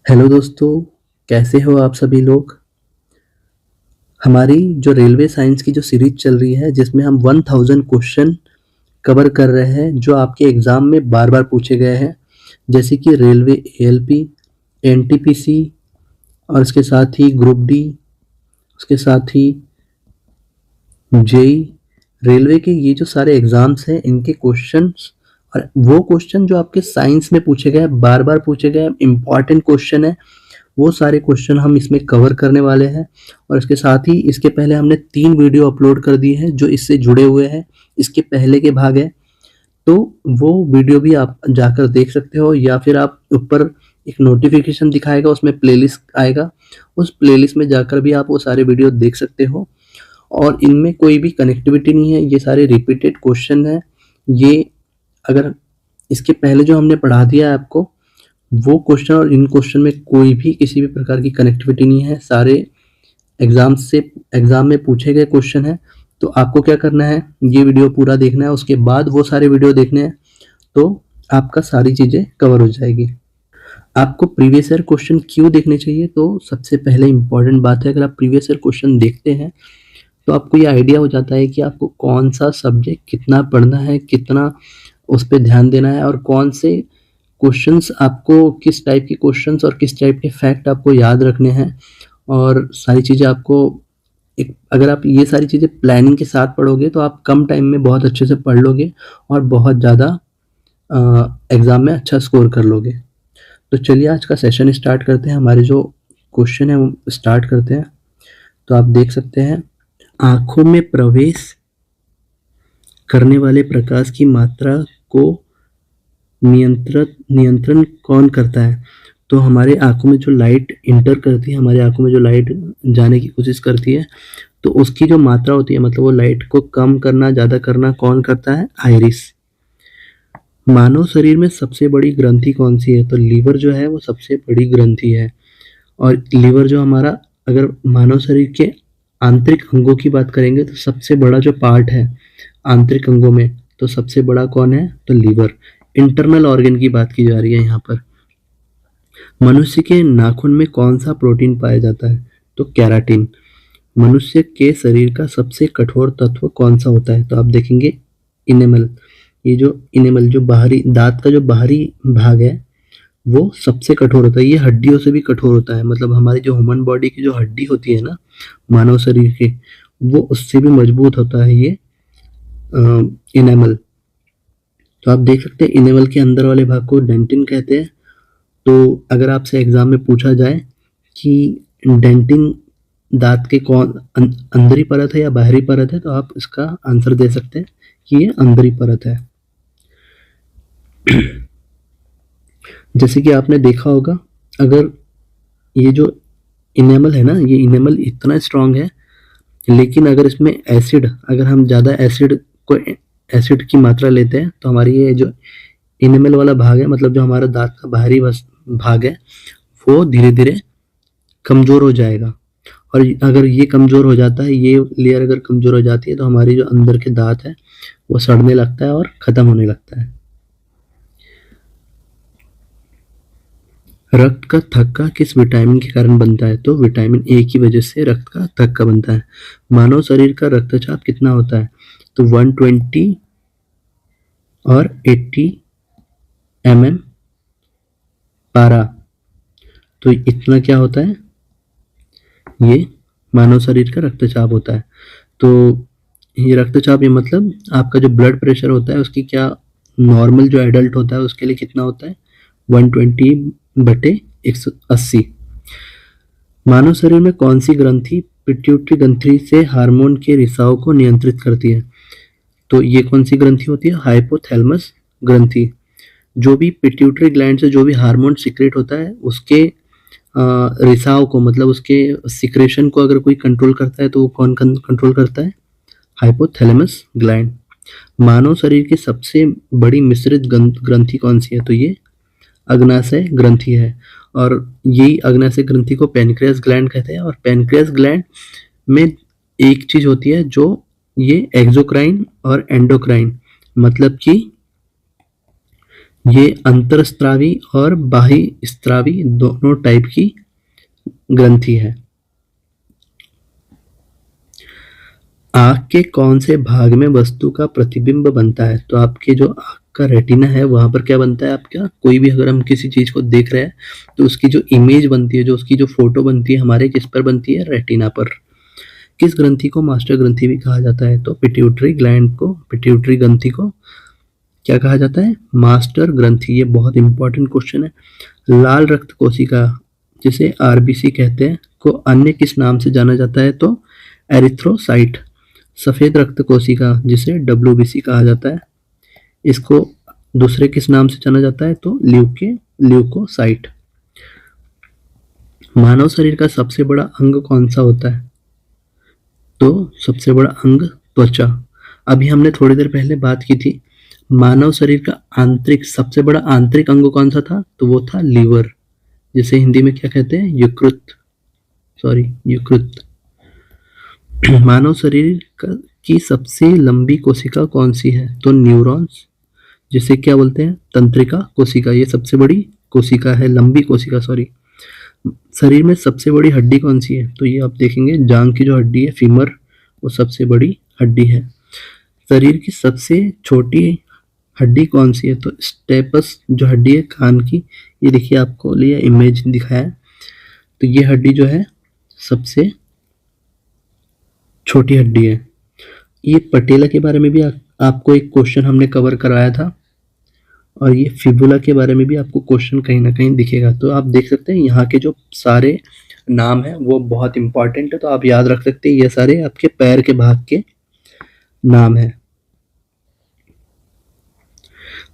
Hello दोस्तों, कैसे हो आप सभी लोग। हमारी जो रेलवे साइंस की जो सीरीज चल रही है जिसमें हम 1000 क्वेश्चन कवर कर रहे हैं जो आपके एग्जाम में बार बार पूछे गए हैं। जैसे कि रेलवे एएलपी, एनटीपीसी और इसके साथ ही ग्रुप डी, उसके साथ ही जेई। रेलवे के ये जो सारे एग्जाम्स हैं इनके क्वेश्चंस और वो क्वेश्चन जो आपके साइंस में पूछे गए बार बार पूछे गए इंपॉर्टेंट क्वेश्चन है, वो सारे क्वेश्चन हम इसमें कवर करने वाले हैं। और इसके साथ ही इसके पहले हमने 3 वीडियो अपलोड कर दिए हैं जो इससे जुड़े हुए हैं, इसके पहले के भाग हैं। तो वो वीडियो भी आप जाकर देख सकते हो या फिर आप ऊपर एक नोटिफिकेशन दिखाएगा, उसमें प्लेलिस्ट आएगा, उस प्लेलिस्ट में जाकर भी आप वो सारे वीडियो देख सकते हो। और इनमें कोई भी कनेक्टिविटी नहीं है, ये सारे रिपीटेड क्वेश्चन हैं। ये अगर इसके पहले जो हमने पढ़ा दिया है आपको, वो क्वेश्चन और इन क्वेश्चन में कोई भी किसी भी प्रकार की कनेक्टिविटी नहीं है, सारे एग्जाम में पूछे गए क्वेश्चन है। तो आपको क्या करना है, ये वीडियो पूरा देखना है, उसके बाद वो सारे वीडियो देखने हैं, तो आपका सारी चीज़ें कवर हो जाएगी। आपको प्रीवियस ईयर क्वेश्चन क्यों देखने चाहिए, तो सबसे पहले इंपॉर्टेंट बात है, अगर आप प्रीवियस ईयर क्वेश्चन देखते हैं तो आपको ये आइडिया हो जाता है कि आपको कौन सा सब्जेक्ट कितना पढ़ना है, कितना उस पर ध्यान देना है और कौन से क्वेश्चंस आपको, किस टाइप के क्वेश्चंस और किस टाइप के फैक्ट आपको याद रखने हैं। और सारी चीज़ें आपको एक, अगर आप ये सारी चीज़ें प्लानिंग के साथ पढ़ोगे तो आप कम टाइम में बहुत अच्छे से पढ़ लोगे और बहुत ज़्यादा एग्ज़ाम में अच्छा स्कोर कर लोगे। तो चलिए आज का सेशन स्टार्ट करते हैं। हमारे जो क्वेश्चन है वो स्टार्ट करते हैं। तो आप देख सकते हैं, आँखों में प्रवेश करने वाले प्रकाश की मात्रा को नियंत्रण कौन करता है। तो हमारे आँखों में जो लाइट इंटर करती है, हमारे आँखों में जो लाइट जाने की कोशिश करती है, तो उसकी जो मात्रा होती है, मतलब वो लाइट को कम करना ज़्यादा करना कौन करता है, आइरिस। मानव शरीर में सबसे बड़ी ग्रंथि कौन सी है, तो लीवर जो है वो सबसे बड़ी ग्रंथि है। और लीवर जो हमारा, अगर मानव शरीर के आंतरिक अंगों की बात करेंगे तो सबसे बड़ा जो पार्ट है आंतरिक अंगों में, तो सबसे बड़ा कौन है, तो लीवर। इंटरनल ऑर्गन की बात की जा रही है यहाँ पर। मनुष्य के नाखून में कौन सा प्रोटीन पाया जाता है, तो केराटिन। मनुष्य के शरीर का सबसे कठोर तत्व कौन सा होता है, तो आप देखेंगे इनेमल। ये जो इनेमल, जो बाहरी दांत का जो बाहरी भाग है वो सबसे कठोर होता है। ये हड्डियों से भी कठोर होता है, मतलब हमारी जो ह्यूमन बॉडी की जो हड्डी होती है ना, मानव शरीर के, वो उससे भी मजबूत होता है ये इनेमल। तो आप देख सकते हैं इनेमल के अंदर वाले भाग को डेंटिन कहते हैं। तो अगर आपसे एग्जाम में पूछा जाए कि डेंटिन दांत के कौन अंदरी परत है या बाहरी परत है, तो आप इसका आंसर दे सकते हैं कि ये अंदरी परत है। जैसे कि आपने देखा होगा, अगर ये जो इनेमल है ना, ये इनेमल इतना स्ट्रांग है, लेकिन अगर इसमें एसिड, अगर हम ज़्यादा एसिड की मात्रा लेते हैं तो हमारी ये जो इनेमल वाला भाग है, मतलब जो हमारा दांत का बाहरी भाग है, वो धीरे धीरे कमज़ोर हो जाएगा। और अगर ये कमज़ोर हो जाता है, ये लेयर अगर कमज़ोर हो जाती है, तो हमारी जो अंदर के दांत है वो सड़ने लगता है और ख़त्म होने लगता है। रक्त का थक्का किस विटामिन के कारण बनता है, तो विटामिन ए की वजह से रक्त का थक्का बनता है। मानव शरीर का रक्तचाप कितना होता है, तो 120 और 80 mm पारा। तो इतना क्या होता है, ये मानव शरीर का रक्तचाप होता है। तो ये रक्तचाप, ये मतलब आपका जो ब्लड प्रेशर होता है उसकी क्या, नॉर्मल जो एडल्ट होता है उसके लिए कितना होता है, 120/180। मानव शरीर में कौन सी ग्रंथि पिट्यूटरी ग्रंथि से हार्मोन के रिसाव को नियंत्रित करती है, तो ये कौन सी ग्रंथि होती है, हाइपोथैलेमस ग्रंथि। जो भी पिट्यूटरी ग्लैंड से जो भी हार्मोन सिक्रेट होता है उसके रिसाव को, मतलब उसके सिक्रेशन को अगर कोई कंट्रोल करता है तो वो कौन कंट्रोल करता है, हाइपोथैलेमस ग्लैंड। मानव शरीर की सबसे बड़ी मिश्रित ग्रंथि कौन सी है, तो ये अग्नाशय ग्रंथि है। और यही अग्नाशय ग्रंथि को पैनक्रियास ग्लैंड कहते हैं। और पैनक्रियास ग्लैंड में एक चीज होती है जो ये एक्सोक्राइन और एंडोक्राइन, मतलब कि ये अंतरस्त्रावी और बाह्य स्त्रावी दोनों टाइप की ग्रंथि है। आँख के कौन से भाग में वस्तु का प्रतिबिंब बनता है? तो आपके जो आँख का रेटिना है वहां पर क्या बनता है आपका, कोई भी अगर हम किसी चीज को देख रहे हैं तो उसकी जो इमेज बनती है, जो उसकी जो फोटो बनती है हमारे किस पर बनती है? रेटिना पर। किस ग्रंथि को मास्टर ग्रंथि भी कहा जाता है? तो पिट्यूटरी ग्लैंड को, पिट्यूटरी ग्रंथि को क्या कहा जाता है? मास्टर ग्रंथि। ये बहुत इंपॉर्टेंट क्वेश्चन है। लाल रक्त कोशिका जिसे आरबीसी कहते हैं को अन्य किस नाम से जाना जाता है? तो एरिथ्रोसाइट। सफेद रक्त कोशिका जिसे डब्ल्यूबीसी कहा जाता है, इसको दूसरे किस नाम से जाना जाता है? तो ल्यूकोसाइट। मानव शरीर का सबसे बड़ा अंग कौन सा होता है? तो सबसे बड़ा अंग त्वचा। अभी हमने थोड़ी देर पहले बात की थी, मानव शरीर का आंतरिक सबसे बड़ा आंतरिक अंग कौन सा था? तो वो था लीवर, जिसे हिंदी में क्या कहते हैं? यकृत। मानव शरीर की सबसे लंबी कोशिका कौन सी है? तो न्यूरॉन्स, जिसे क्या बोलते हैं? तंत्रिका कोशिका। ये सबसे बड़ी कोशिका है, लंबी कोशिका सॉरी। शरीर में सबसे बड़ी हड्डी कौन सी है? तो ये आप देखेंगे जांघ की जो हड्डी है फीमर, वो सबसे बड़ी हड्डी है। शरीर की सबसे छोटी हड्डी कौन सी है? तो स्टेपस जो हड्डी है कान की, ये देखिए आपको लिए इमेज दिखाया है, तो ये हड्डी जो है सबसे छोटी हड्डी है। ये पटेला के बारे में भी आपको एक क्वेश्चन हमने कवर कराया था, और ये फिबुला के बारे में भी आपको क्वेश्चन कहीं ना कहीं दिखेगा। तो आप देख सकते हैं यहाँ के जो सारे नाम है वो बहुत इंपॉर्टेंट है, तो आप याद रख सकते हैं ये सारे आपके पैर के भाग के नाम है।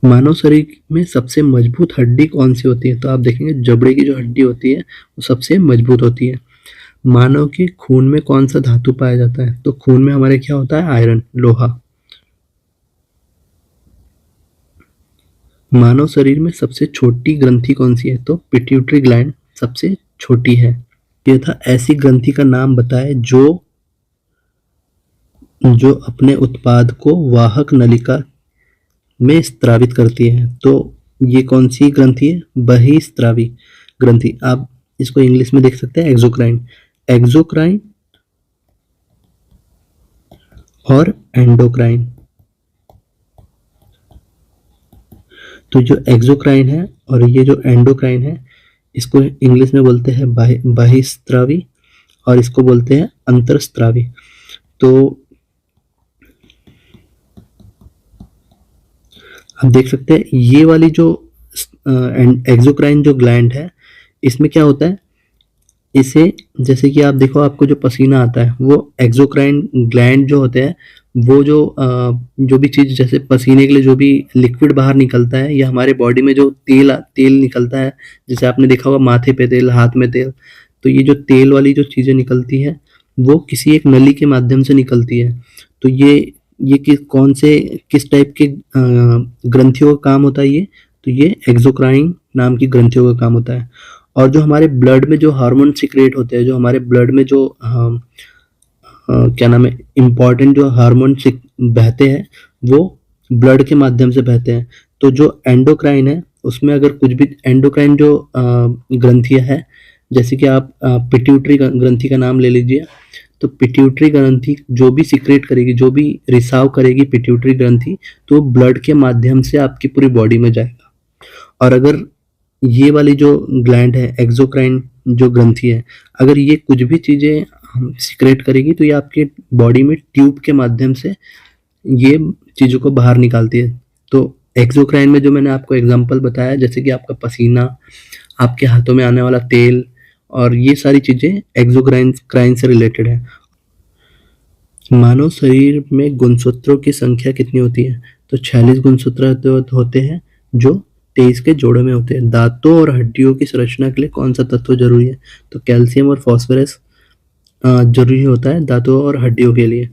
मानव शरीर में सबसे मजबूत हड्डी कौन सी होती है? तो आप देखेंगे जबड़े की जो हड्डी होती है वो सबसे मजबूत होती है। मानव के खून में कौन सा धातु पाया जाता है? तो खून में हमारे क्या होता है? आयरन, लोहा। मानव शरीर में सबसे छोटी ग्रंथि कौन सी है? तो पिट्यूटरी ग्लैंड सबसे छोटी है। ये था ऐसी ग्रंथि का नाम बताए जो अपने उत्पाद को वाहक नलिका में स्त्रावित करती है। तो ये कौन सी ग्रंथि है? बहिस्त्रावी ग्रंथि। आप इसको इंग्लिश में देख सकते हैं एक्सोक्राइन और एंडोक्राइन। तो जो एक्सोक्राइन है और ये जो एंडोक्राइन है, इसको इंग्लिश में बोलते हैं बहिस्त्रावी, और इसको बोलते हैं अंतरस्त्रावी। तो आप देख सकते हैं ये वाली जो एक्सोक्राइन जो ग्लैंड है, इसमें क्या होता है, इसे जैसे कि आप देखो आपको जो पसीना आता है वो एक्सोक्राइन ग्लैंड जो होते हैं, वो जो भी चीज़ जैसे पसीने के लिए जो भी लिक्विड बाहर निकलता है, या हमारे बॉडी में जो तेल निकलता है, जैसे आपने देखा होगा माथे पे तेल, हाथ में तेल, तो ये जो तेल वाली जो चीज़ें निकलती है वो किसी एक नली के माध्यम से निकलती है। तो ये किस टाइप के ग्रंथियों का काम होता है ये? तो ये एक्सोक्राइन नाम की ग्रंथियों का काम होता है। और जो हमारे ब्लड में जो हार्मोन सीक्रेट होते हैं, जो हमारे ब्लड में जो क्या नाम है, इम्पॉर्टेंट जो हार्मोन बहते हैं वो ब्लड के माध्यम से बहते हैं। तो जो एंडोक्राइन है उसमें अगर कुछ भी एंडोक्राइन जो ग्रंथियां है, जैसे कि आप पिट्यूटरी ग्रंथि का नाम ले लीजिए, तो पिट्यूटरी ग्रंथि जो भी सीक्रेट करेगी, जो भी रिसाव करेगी पिट्यूटरी ग्रंथि, तो ब्लड के माध्यम से आपकी पूरी बॉडी में जाएगा। और अगर ये वाली जो ग्लैंड है एक्सोक्राइन जो ग्रंथि है, अगर ये कुछ भी चीज़ें सीक्रेट करेगी तो ये आपके बॉडी में ट्यूब के माध्यम से ये चीज़ों को बाहर निकालती है। तो एक्सोक्राइन में जो मैंने आपको एग्जांपल बताया, जैसे कि आपका पसीना, आपके हाथों में आने वाला तेल, और ये सारी चीज़ें एक्सोक्राइन से रिलेटेड है। मानव शरीर में गुणसूत्रों की संख्या कितनी होती है? तो 46 गुणसूत्र होते हैं जो 23 के जोड़ों में होते हैं। दांतों और हड्डियों की संरचना के लिए कौन सा तत्व जरूरी है? तो कैल्शियम और फास्फोरस जरूरी होता है दांतों और हड्डियों के लिए।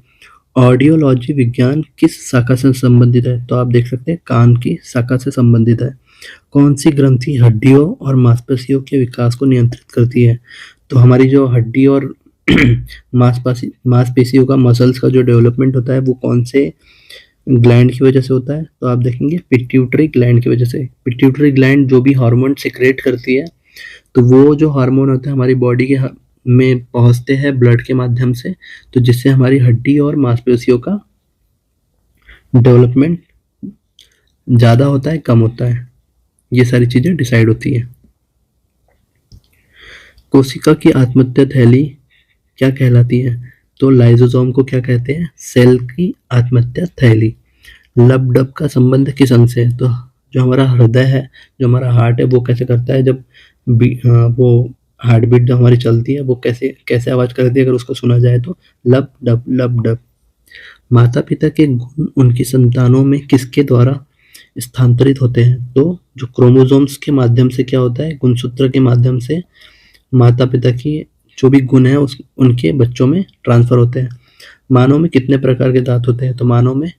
ऑडियोलॉजी विज्ञान किस शाखा से संबंधित है? तो आप देख सकते हैं कान की शाखा से संबंधित है। कौन सी ग्रंथि हड्डियों और मांसपेशियों के विकास को नियंत्रित करती है? तो हमारी जो हड्डी और मांसपेशियों का, मसल्स का जो डेवलपमेंट होता है वो कौन से ग्लैंड की वजह से होता है, तो आप देखेंगे पिट्यूटरी ग्लैंड की वजह से। पिट्यूटरी ग्लैंड जो भी हार्मोन सिक्रेट करती है, तो वो जो हार्मोन होते हैं हमारी बॉडी के में पहुंचते हैं ब्लड के माध्यम से, तो जिससे हमारी हड्डी और मांसपेशियों का डेवलपमेंट ज़्यादा होता है, कम होता है, ये सारी चीज़ें डिसाइड होती हैं। कोशिका की आत्महत्या थैली क्या कहलाती है? तो लाइसोसोम को क्या कहते हैं? सेल की आत्महत्या थैली। लब डब का संबंध किस अंग से है? तो जो हमारा हृदय है, जो हमारा हार्ट है, वो कैसे करता है? जब वो हार्ट बीट जो हमारी चलती है, वो कैसे कैसे आवाज करती है अगर उसको सुना जाए तो? लब डब लब डब। माता पिता के गुण उनकी संतानों में किसके द्वारा स्थानांतरित होते हैं? तो जो क्रोमोसोम्स के माध्यम से क्या होता है, गुणसूत्र के माध्यम से माता पिता की जो भी गुण है उस उनके बच्चों में ट्रांसफर होते हैं। मानव में कितने प्रकार के दांत होते हैं? तो मानव में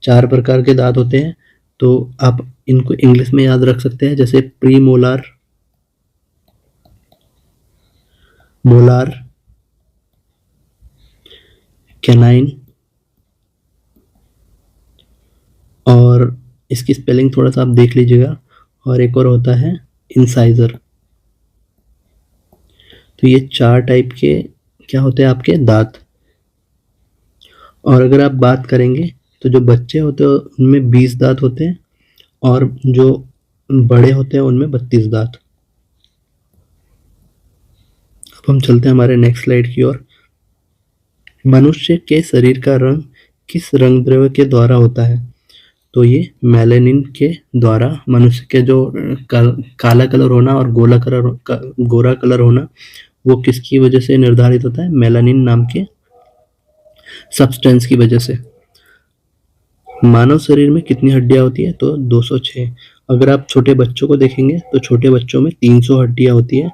4 प्रकार के दांत होते हैं। तो आप इनको इंग्लिश में याद रख सकते हैं, जैसे प्री मोलार, मोलार, कैनाइन, और इसकी स्पेलिंग थोड़ा सा आप देख लीजिएगा। और एक और होता है इंसाइजर। तो ये 4 टाइप के क्या होते हैं आपके दांत। और अगर आप बात करेंगे तो जो बच्चे होते हैं उनमें 20 दांत होते हैं, और जो बड़े होते हैं उनमें 32 दांत। अब हम चलते हैं हमारे नेक्स्ट स्लाइड की ओर। मनुष्य के शरीर का रंग किस रंग द्रव्य के द्वारा होता है? तो ये मेलानिन के द्वारा। मनुष्य के जो काला कलर होना और गोरा कलर होना, वो किसकी वजह से निर्धारित होता है? मेलानिन नाम के सब्सटेंस की वजह से। मानव शरीर में कितनी हड्डियां होती है? तो 206। अगर आप छोटे बच्चों को देखेंगे तो छोटे बच्चों में 300 हड्डियां होती है।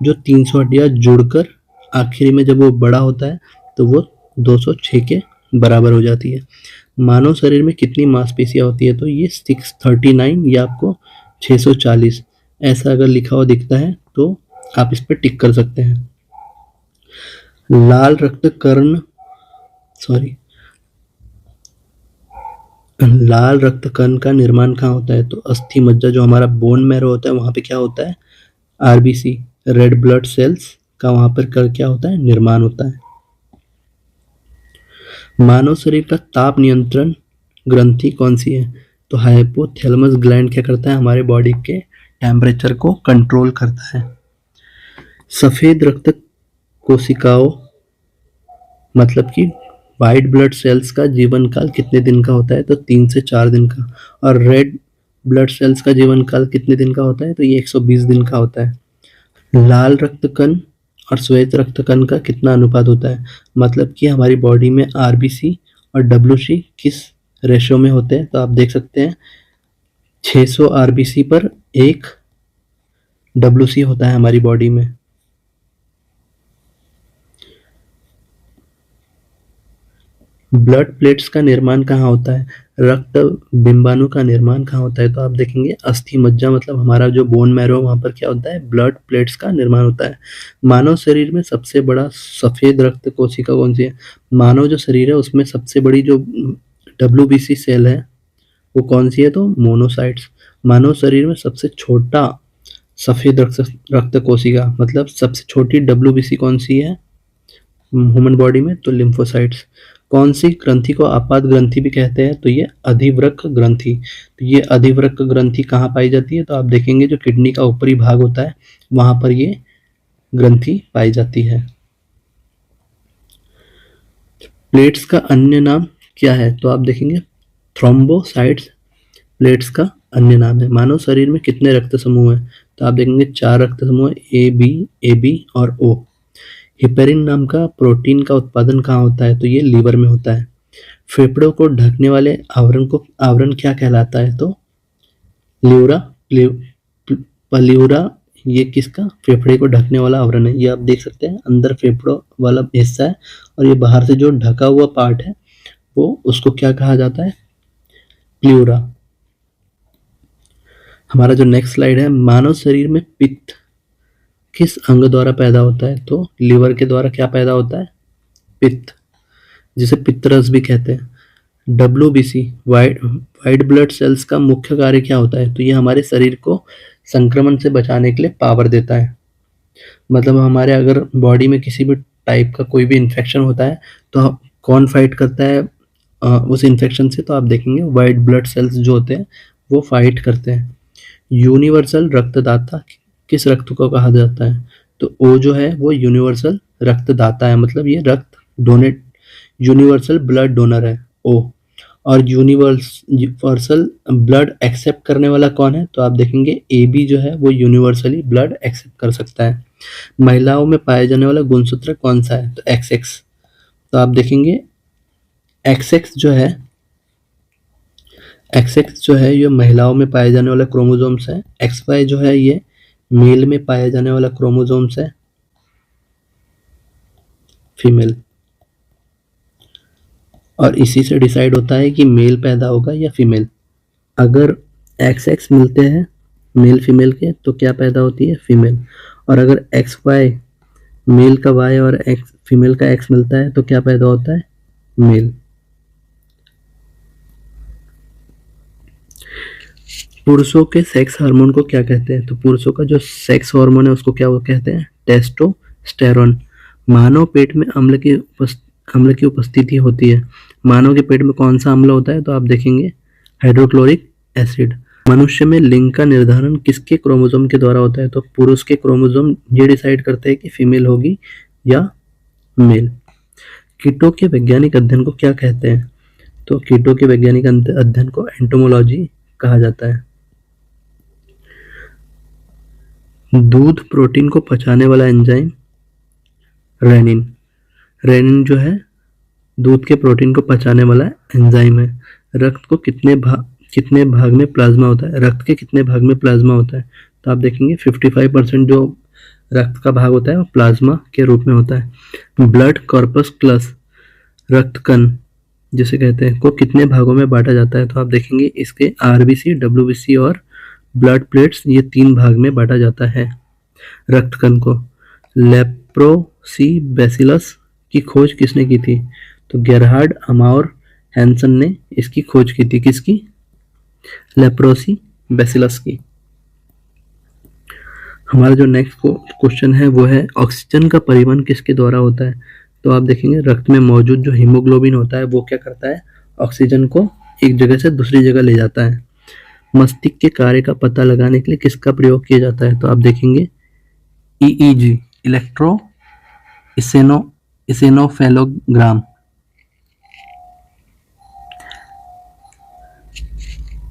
जो 300 हड्डियां जुड़कर आखिरी में जब वो बड़ा होता है तो वो 206 के बराबर हो जाती है। मानव शरीर में कितनी मांसपेशियां होती है? तो ये 639 या आपको 640 ऐसा अगर लिखा हुआ दिखता है तो आप इस पर टिक कर सकते हैं। लाल रक्त कर्ण सॉरी लाल रक्त कण का निर्माण कहाँ होता है? तो अस्थि मज्जा, जो हमारा बोन मैरो होता है वहां पे क्या होता है? आरबीसी, रेड ब्लड सेल्स का वहां पर क्या होता है? निर्माण होता है। मानव शरीर का ताप नियंत्रण ग्रंथि कौन सी है? तो हाइपोथैलेमस ग्लैंड क्या करता है? हमारे बॉडी के टेम्परेचर को कंट्रोल करता है। सफेद रक्त कोशिकाओं मतलब कि व्हाइट ब्लड सेल्स का जीवन काल कितने दिन का होता है? तो 3 से 4 दिन का। और रेड ब्लड सेल्स का जीवन काल कितने दिन का होता है? तो ये 120 दिन का होता है। लाल रक्त कण और श्वेत रक्त कण का कितना अनुपात होता है? मतलब कि हमारी बॉडी में आरबीसी और डब्ल्यूसी किस रेशो में होते हैं? तो आप देख सकते हैं 600 आरबीसी पर 1 डब्ल्यूसी होता है हमारी बॉडी में। ब्लड प्लेट्स का निर्माण कहाँ होता है? रक्त बिंबाणु का निर्माण कहाँ होता है? तो आप देखेंगे अस्थि मज्जा मतलब हमारा जो बोन मैरो वहां पर क्या होता है? ब्लड प्लेट्स का निर्माण होता है। मानव शरीर में सबसे बड़ा सफेद रक्त कोशिका कौन सी है? मानव जो शरीर है उसमें सबसे बड़ी जो डब्ल्यूबीसी सेल है वो कौन सी है? तो मोनोसाइट्स। मानव शरीर में सबसे छोटा सफेद रक्त कोशिका मतलब सबसे छोटी डब्ल्यूबीसी कौन सी है ह्यूमन बॉडी में? तो लिम्फोसाइट्स। कौन सी ग्रंथि को आपात ग्रंथि भी कहते हैं? तो ये अधिवृक्क ग्रंथि। तो ये अधिवृक्क ग्रंथि कहाँ पाई जाती है? तो आप देखेंगे जो किडनी का ऊपरी भाग होता है वहां पर ये ग्रंथि पाई जाती है। प्लेट्स का अन्य नाम क्या है? तो आप देखेंगे थ्रोम्बोसाइट्स प्लेट्स का अन्य नाम है। मानव शरीर में कितने रक्त समूह हैं? तो आप देखेंगे 4 रक्त समूह, ए बी और ओ। हिपेरिन नाम का प्रोटीन का उत्पादन कहाँ होता है? तो ये लीवर में होता है। फेफड़ों को ढकने वाले आवरण क्या कहलाता है? तो ल्यूरा प्ल्यूरा। ये किसका? फेफड़े को ढकने वाला आवरण है। ये आप देख सकते हैं अंदर फेफड़ों वाला हिस्सा है और ये बाहर से जो ढका हुआ पार्ट है वो उसको क्या कहा जाता है? प्ल्यूरा। हमारा जो नेक्स्ट स्लाइड है, मानव शरीर में पित्त किस अंग द्वारा पैदा होता है? तो लीवर के द्वारा क्या पैदा होता है? पित्त, जिसे पित्तरस भी कहते हैं। WBC white white blood cells का मुख्य कार्य क्या होता है? तो ये हमारे शरीर को संक्रमण से बचाने के लिए पावर देता है। मतलब हमारे अगर बॉडी में किसी भी टाइप का कोई भी इन्फेक्शन होता है तो कौन फाइट करता है उस इन्फेक्शन से? तो आप देखेंगे वाइट ब्लड सेल्स जो होते हैं वो फाइट करते हैं। यूनिवर्सल रक्तदाता किस रक्त को कहा जाता है? तो ओ जो है वो यूनिवर्सल रक्तदाता है, मतलब ये रक्त डोनेट यूनिवर्सल ब्लड डोनर है ओ। और यूनिवर्सल ब्लड एक्सेप्ट करने वाला कौन है? तो आप देखेंगे ए बी जो है वो यूनिवर्सली ब्लड एक्सेप्ट कर सकता है। महिलाओं में पाया जाने वाला गुणसूत्र कौन सा है? तो XX। तो आप देखेंगे XX जो है ये महिलाओं में पाए जाने वाला क्रोमोसोम्स है। XY जो है ये मेल में पाया जाने वाला क्रोमोसोम्स है, फीमेल। और इसी से डिसाइड होता है कि मेल पैदा होगा या फीमेल। अगर XX मिलते हैं मेल फीमेल के तो क्या पैदा होती है? फीमेल। और अगर XY मेल का Y और X फीमेल का X मिलता है तो क्या पैदा होता है? मेल। पुरुषों के सेक्स हार्मोन को क्या कहते हैं? तो पुरुषों का जो सेक्स हार्मोन है उसको क्या वो कहते हैं? टेस्टोस्टेरोन। मानव पेट में अम्ल की उपस्थिति होती है। मानव के पेट में कौन सा अम्ल होता है? तो आप देखेंगे हाइड्रोक्लोरिक एसिड। मनुष्य में लिंग का निर्धारण किसके क्रोमोसोम के द्वारा होता है? तो पुरुष के क्रोमोसोम ये डिसाइड करते हैं कि फीमेल होगी या मेल। कीटों के वैज्ञानिक अध्ययन को क्या कहते हैं? तो कीटों के वैज्ञानिक अध्ययन को एंटोमोलॉजी कहा जाता है। दूध प्रोटीन को पचाने वाला एंजाइम रेनिन। रेनिन जो है दूध के प्रोटीन को पचाने वाला एंजाइम है। रक्त को कितने भाग में प्लाज्मा होता है? रक्त के कितने भाग में प्लाज्मा होता है? तो आप देखेंगे 55% जो रक्त का भाग होता है वो प्लाज्मा के रूप में होता है। ब्लड कॉर्पस्कुलस रक्त कण जिसे कहते हैं को कितने भागों में बांटा जाता है? तो आप देखेंगे इसके RBC, WBC और ब्लड प्लेट्स ये 3 भाग में बांटा जाता है रक्त कण को। लेप्रोसी-बैसिलस की खोज किसने की थी? तो गेरहार्ड अमाउर हैंसन ने इसकी खोज की थी। किसकी? लेप्रोसी बैसिलस की। हमारा जो नेक्स्ट क्वेश्चन है वो है ऑक्सीजन का परिवहन किसके द्वारा होता है? तो आप देखेंगे रक्त में मौजूद जो हीमोग्लोबिन होता है वो क्या करता है? ऑक्सीजन को एक जगह से दूसरी जगह ले जाता है। मस्तिष्क के कार्य का पता लगाने के लिए किसका प्रयोग किया जाता है? तो आप देखेंगे EEG इलेक्ट्रो इसेनोफेलोग्राम।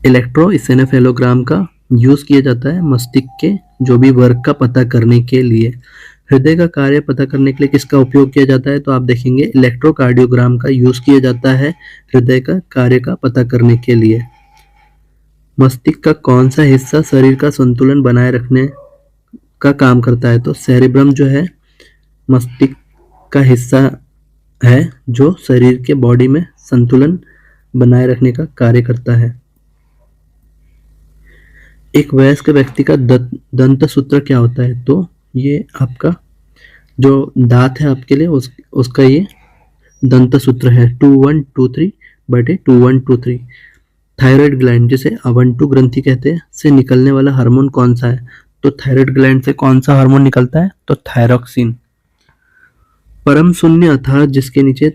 इलेक्ट्रो इसेनोफेलोग्राम का यूज किया जाता है मस्तिष्क के जो भी वर्क का पता करने के लिए। हृदय का कार्य पता करने के लिए किसका उपयोग किया जाता है? तो आप देखेंगे इलेक्ट्रोकार्डियोग्राम का यूज किया जाता है हृदय का कार्य का पता करने के लिए। मस्तिष्क का कौन सा हिस्सा शरीर का संतुलन बनाए रखने का काम करता है? तो सेरेब्रम जो है मस्तिष्क का हिस्सा है जो शरीर के बॉडी में संतुलन बनाए रखने का कार्य करता है। एक वयस्क व्यक्ति का दंत सूत्र क्या होता है? तो ये आपका जो दांत है आपके लिए उसका ये दंत सूत्र है 2123/2123। थायराइड ग्लैंड जिसे अवंटु ग्रंथि कहते हैं से निकलने वाला हार्मोन कौन सा है? तो थायराइड ग्लैंड से कौन सा हार्मोन निकलता है? तो थायरॉक्सिन। परम शून्य अर्थात जिसके नीचे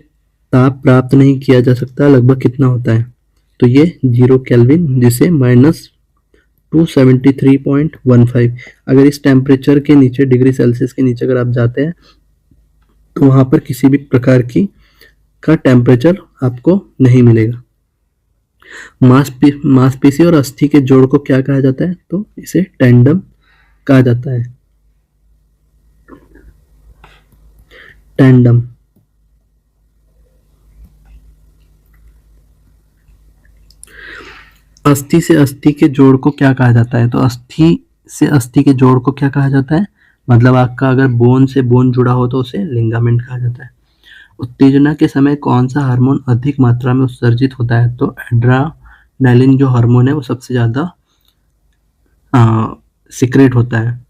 ताप प्राप्त नहीं किया जा सकता लगभग कितना होता है? तो ये 0 केल्विन जिसे -273.15। अगर इस टेम्परेचर के नीचे डिग्री सेल्सियस के नीचे अगर आप जाते हैं तो वहां पर किसी भी प्रकार की का टेम्परेचर आपको नहीं मिलेगा। मांसपेशी और अस्थि के जोड़ को क्या कहा जाता है? तो इसे टेंडम कहा जाता है। टेंडम। अस्थि से अस्थि के जोड़ को क्या कहा जाता है? तो अस्थि से अस्थि के जोड़ को क्या कहा जाता है? मतलब आपका अगर बोन से बोन जुड़ा हो तो उसे लिगामेंट कहा जाता है। उत्तेजना के समय कौन सा हार्मोन अधिक मात्रा में उत्सर्जित होता है? तो एड्रेनालिन जो हार्मोन है वो सबसे ज्यादा सीक्रेट होता है।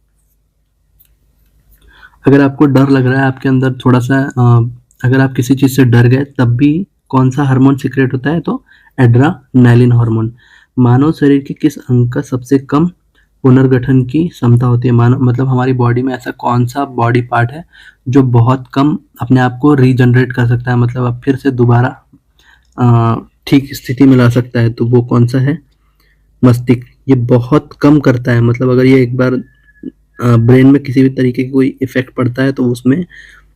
अगर आपको डर लग रहा है आपके अंदर थोड़ा सा अगर आप किसी चीज से डर गए तब भी कौन सा हार्मोन सीक्रेट होता है, तो एड्रेनालिन हार्मोन। मानव शरीर के किस अंग का सबसे कम पुनर्गठन की क्षमता होती है? मानव मतलब हमारी बॉडी में ऐसा कौन सा बॉडी पार्ट है जो बहुत कम अपने आप को रीजनरेट कर सकता है, मतलब अब फिर से दोबारा ठीक स्थिति में ला सकता है, तो वो कौन सा है? मस्तिष्क। ये बहुत कम करता है, मतलब अगर ये एक बार ब्रेन में किसी भी तरीके की कोई इफेक्ट पड़ता है तो उसमें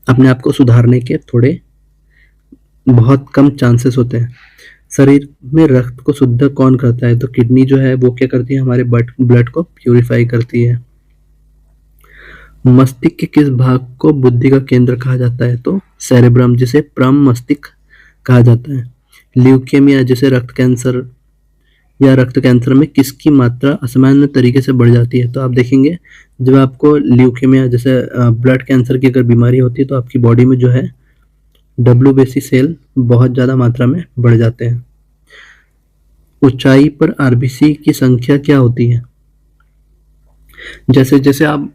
अपने आप को सुधारने के थोड़े बहुत कम चांसेस होते हैं। शरीर में रक्त को शुद्ध कौन करता है? तो किडनी जो है वो क्या करती है, हमारे ब्लड को प्यूरिफाई करती है। मस्तिष्क के किस भाग को बुद्धि का केंद्र कहा जाता है? तो सेरेब्रम, जिसे प्रम मस्तिष्क कहा जाता है। ल्यूकेमिया जैसे रक्त कैंसर या रक्त कैंसर में किसकी मात्रा असामान्य तरीके से बढ़ जाती है? तो आप देखेंगे जब आपको ल्यूकेमिया जैसे ब्लड कैंसर की अगर बीमारी होती है तो आपकी बॉडी में जो है WBC सेल बहुत ज़्यादा मात्रा में बढ़ जाते हैं। ऊंचाई पर RBC की संख्या क्या होती है? जैसे जैसे आप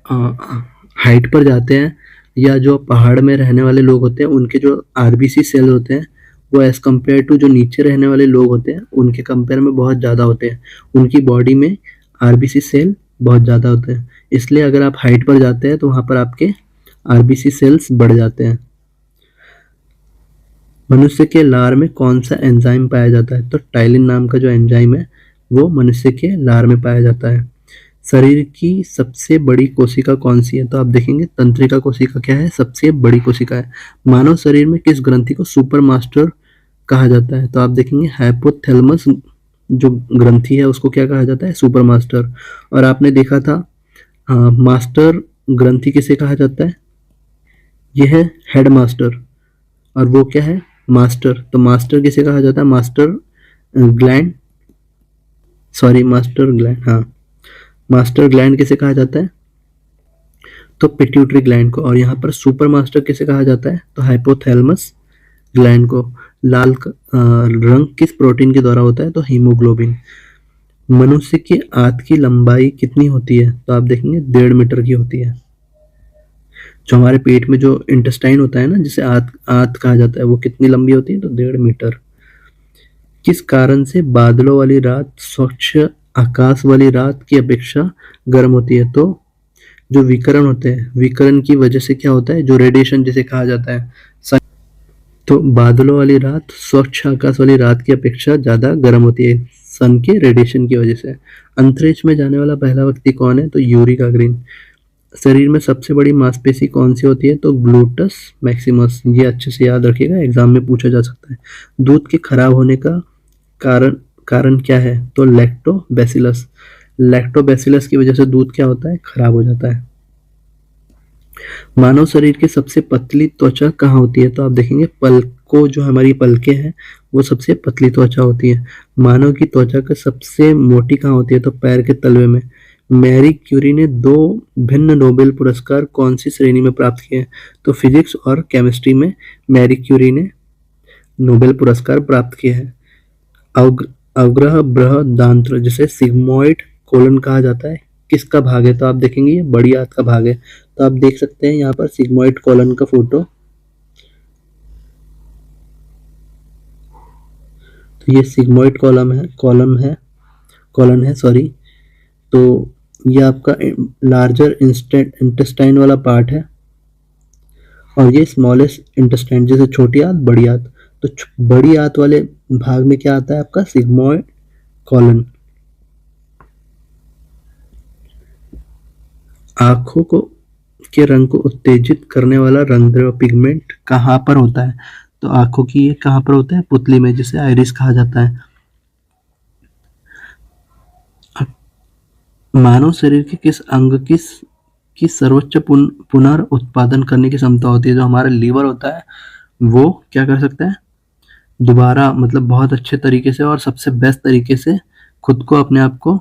हाइट पर जाते हैं या जो पहाड़ में रहने वाले लोग होते हैं उनके जो RBC सेल होते हैं वो एज कम्पेयर टू जो नीचे रहने वाले लोग होते हैं उनके कंपेयर में बहुत ज़्यादा होते हैं। उनकी बॉडी में RBC सेल बहुत ज़्यादा होते हैं, इसलिए अगर आप हाइट पर जाते हैं तो वहाँ पर आपके RBC सेल्स बढ़ जाते हैं। मनुष्य के लार में कौन सा एंजाइम पाया जाता है? तो टाइलिन नाम का जो एंजाइम है वो मनुष्य के लार में पाया जाता है। शरीर की सबसे बड़ी कोशिका कौन सी है? तो आप देखेंगे तंत्रिका कोशिका क्या है? सबसे बड़ी कोशिका है। मानव शरीर में किस ग्रंथि को सुपर मास्टर कहा जाता है? तो आप देखेंगे हाइपोथैलेमस जो ग्रंथि है उसको क्या कहा जाता है? Super master. और आपने देखा था मास्टर ग्रंथि किसे कहा जाता है? यह है हेड मास्टर, और वो क्या है? मास्टर। तो मास्टर किसे कहा जाता है? Master gland, sorry master gland, हाँ मास्टर ग्लैंड किसे कहा जाता है? तो पिट्यूटरी ग्लैंड को। और यहाँ पर सुपर मास्टर किसे कहा जाता है? तो हाइपोथैलेमस ग्लैंड को। लाल रंग किस प्रोटीन के द्वारा होता है? तो हीमोग्लोबिन। मनुष्य के आंत की लंबाई कितनी होती है? तो आप देखेंगे 1.5 मीटर की होती है। जो हमारे पेट में जो इंटेस्टाइन होता है ना, जिसे आंत कहा जाता है, वो कितनी लंबी होती है? तो 1.5 मीटर। किस कारण से बादलों वाली रात स्वच्छ आकाश वाली रात की अपेक्षा गर्म होती है? तो जो विकिरण होते हैं, विकिरण की वजह से क्या होता है? जो रेडिएशन जिसे कहा जाता है, तो बादलों वाली रात स्वच्छ आकाश वाली रात की अपेक्षा ज्यादा गर्म होती है सन के रेडिएशन की वजह से। अंतरिक्ष में जाने वाला पहला व्यक्ति कौन है? तो यूरी गागरिन। शरीर में सबसे बड़ी मांसपेशी कौन सी होती है? तो ग्लूटस मैक्सिमस। ये अच्छे से याद रखिएगा, एग्जाम में पूछा जा सकता है। दूध के खराब होने का कारण क्या है? तो लैक्टोबैसिलस। लैक्टोबैसिलस की वजह से दूध क्या होता है? खराब हो जाता है। मानव शरीर की सबसे पतली त्वचा कहाँ होती है? तो आप देखेंगे पलकों, जो हमारी पलकें हैं वो सबसे पतली त्वचा होती है। मानव की त्वचा का सबसे मोटी कहाँ होती है? तो पैर के तलवे में। मैरी क्यूरी ने 2 भिन्न नोबेल पुरस्कार कौन सी श्रेणी में प्राप्त किए? तो फिजिक्स और केमिस्ट्री में मैरी क्यूरी ने नोबेल पुरस्कार प्राप्त किए हैं। अवग्रह बृहदांत्र जिसे सिग्मोइड कोलन कहा जाता है किसका भाग है? तो आप देखेंगे ये बड़ी आंत का भाग है। तो आप देख सकते हैं यहाँ पर सिग्मोइड कोलन का फोटो। तो ये सिग्मोइड कॉलन है सॉरी। तो ये आपका लार्जर इंटेस्टाइन वाला पार्ट है, और ये स्मॉलेस्ट इंटेस्टाइन, जैसे छोटी आंत बड़ी आंत। तो बड़ी आंत वाले भाग में क्या आता है आपका? Sigmoid colon. आंखों को के रंग को उत्तेजित करने वाला रंगद्रव्य पिगमेंट कहाँ पर होता है? तो आंखों की ये कहाँ पर होता है? पुतली में, जिसे आइरिस कहा जाता है। मानव शरीर के किस अंग की सर्वोच्च पुनर्उत्पादन करने की क्षमता होती है? जो हमारा लीवर होता है वो क्या कर सकता है? दोबारा मतलब बहुत अच्छे तरीके से और सबसे बेस्ट तरीके से खुद को अपने आप को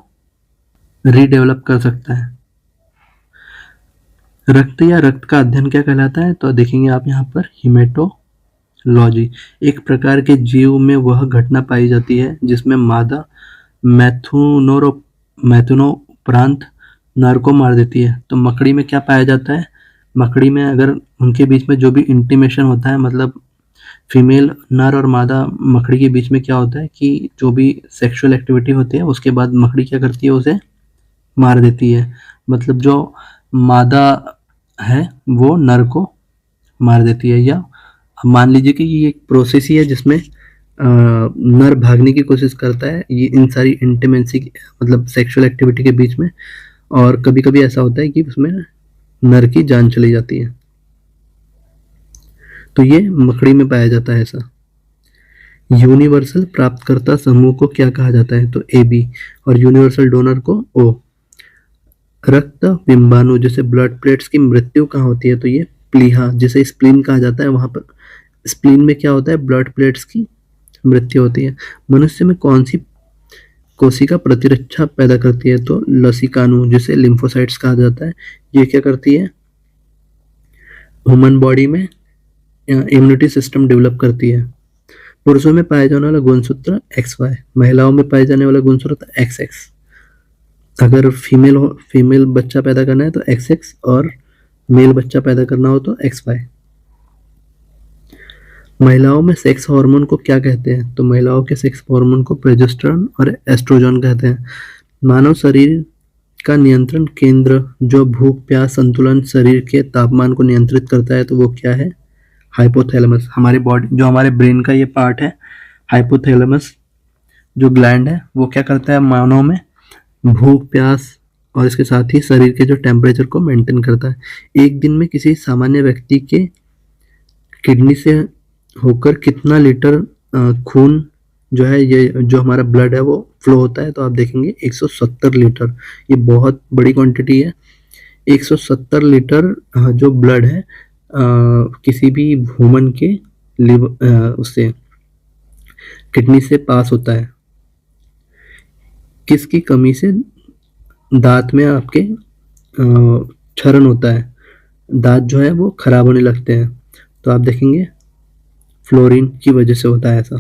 रीडेवलप कर सकता है। रक्त या रक्त का अध्ययन क्या कहलाता है? तो देखेंगे आप यहाँ पर हिमेटोलॉजी। एक प्रकार के जीव में वह घटना पाई जाती है जिसमें मादा मैथुनोपरांत नर को मार देती है। तो मकड़ी में क्या पाया जाता है? मकड़ी में अगर उनके बीच में जो भी इंटीमेशन होता है, मतलब फीमेल नर और मादा मकड़ी के बीच में क्या होता है कि जो भी सेक्सुअल एक्टिविटी होती है उसके बाद मकड़ी क्या करती है, उसे मार देती है। मतलब जो मादा है वो नर को मार देती है। या मान लीजिए कि ये एक प्रोसेस ही है जिसमें नर भागने की कोशिश करता है ये इन सारी इंटीमेसी मतलब सेक्सुअल एक्टिविटी के बीच में, और कभी कभी ऐसा होता है कि उसमें नर की जान चली जाती है। तो ये मकड़ी में पाया जाता है ऐसा। यूनिवर्सल प्राप्तकर्ता समूह को क्या कहा जाता है, तो ए बी, और यूनिवर्सल डोनर को ओ। रक्त बिंबाणु जैसे ब्लड प्लेट्स की मृत्यु कहाँ होती है, तो ये प्लीहा जिसे स्प्लीन कहा जाता है, वहां पर स्प्लीन में क्या होता है, ब्लड प्लेट्स की मृत्यु होती है। मनुष्य में कौन सी कोशिका प्रतिरक्षा पैदा करती है, तो लसिकाणु जिसे लिम्फोसाइट्स कहा जाता है। ये क्या करती है, ह्यूमन बॉडी में इम्यूनिटी सिस्टम डेवलप करती है। पुरुषों में पाए जाने वाला गुणसूत्र XY, महिलाओं में पाए जाने वाला गुणसूत्र XX। अगर फीमेल बच्चा पैदा करना है तो XX, और मेल बच्चा पैदा करना हो तो XY। महिलाओं में सेक्स हार्मोन को क्या कहते हैं, तो महिलाओं के सेक्स हार्मोन को प्रोजेस्टेरोन और एस्ट्रोजन कहते हैं। मानव शरीर का नियंत्रण केंद्र जो भूख प्यास संतुलन शरीर के तापमान को नियंत्रित करता है, तो वो क्या है, हाइपोथैलेमस। हमारी बॉडी जो हमारे ब्रेन का ये पार्ट है, हाइपोथैलेमस जो ग्लैंड है, वो क्या करता है, मानव में भूख प्यास और इसके साथ ही शरीर के जो टेम्परेचर को मेंटेन करता है। एक दिन में किसी सामान्य व्यक्ति के किडनी से होकर कितना लीटर खून जो है, ये जो हमारा ब्लड है वो फ्लो होता है, तो आप देखेंगे 170 लीटर। ये बहुत बड़ी क्वांटिटी है। 170 लीटर जो ब्लड है किसी भी ह्यूमन के उससे किडनी से पास होता है। किसकी कमी से दांत में आपके क्षरण होता है, दांत जो है वो खराब होने लगते हैं, तो आप देखेंगे फ्लोरीन की वजह से होता है ऐसा।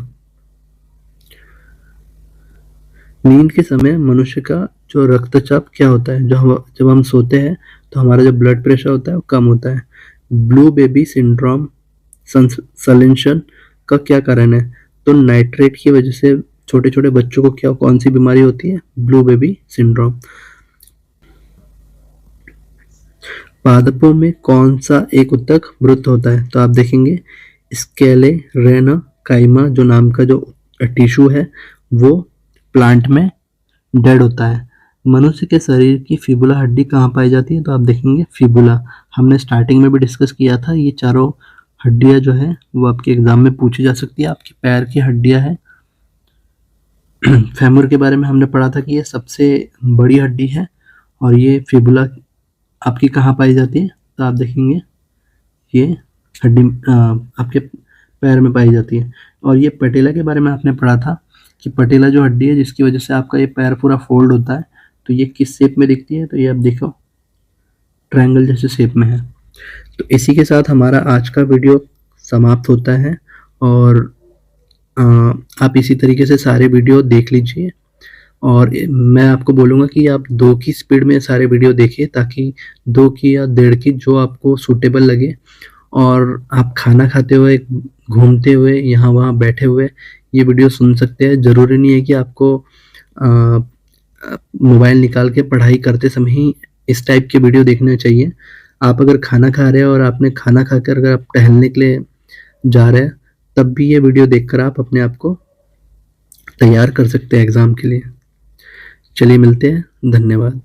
नींद के समय मनुष्य का जो रक्तचाप क्या होता है, जब हम सोते हैं तो हमारा जो ब्लड प्रेशर होता है वो कम होता है। ब्लू बेबी सिंड्रोम संश्लेषण का क्या कारण है, तो नाइट्रेट की वजह से छोटे छोटे बच्चों को क्या कौन सी बीमारी होती है, ब्लू बेबी सिंड्रोम। पादपों में कौन सा एक उत्तक वृत्त होता है, तो आप देखेंगे स्क्लेरेनकाइमा जो नाम का जो टिश्यू है वो प्लांट में डेड होता है। मनुष्य के शरीर की फिबुला हड्डी कहाँ पाई जाती है, तो आप देखेंगे फिबुला, हमने स्टार्टिंग में भी डिस्कस किया था। ये चारों हड्डियां जो है वो आपके एग्जाम में पूछी जा सकती है। आपकी पैर की हड्डियां हैं। फेमur के बारे में हमने पढ़ा था कि ये सबसे बड़ी हड्डी है, और ये फिबुला आपकी कहाँ पाई जाती है, तो आप देखेंगे ये हड्डी आपके पैर में पाई जाती है। और ये पटेला के बारे में आपने पढ़ा था कि पटेला जो हड्डी है जिसकी वजह से आपका ये पैर पूरा फोल्ड होता है, तो ये किस शेप में दिखती है, तो ये आप देखो ट्रायंगल जैसे शेप में है। तो इसी के साथ हमारा आज का वीडियो समाप्त होता है, और आप इसी तरीके से सारे वीडियो देख लीजिए, और मैं आपको बोलूँगा कि आप 2 की स्पीड में सारे वीडियो देखिए, ताकि 2 की या 1.5 की जो आपको सूटेबल लगे, और आप खाना खाते हुए, घूमते हुए, यहाँ वहाँ बैठे हुए ये वीडियो सुन सकते हैं। ज़रूरी नहीं है कि आपको मोबाइल निकाल के पढ़ाई करते समय ही इस टाइप के वीडियो देखने चाहिए। आप अगर खाना खा रहे हैं और आपने खाना खाकर अगर आप टहलने के लिए जा रहे हैं, तब भी ये वीडियो देखकर आप अपने आप को तैयार कर सकते हैं एग्ज़ाम के लिए। चलिए मिलते हैं, धन्यवाद।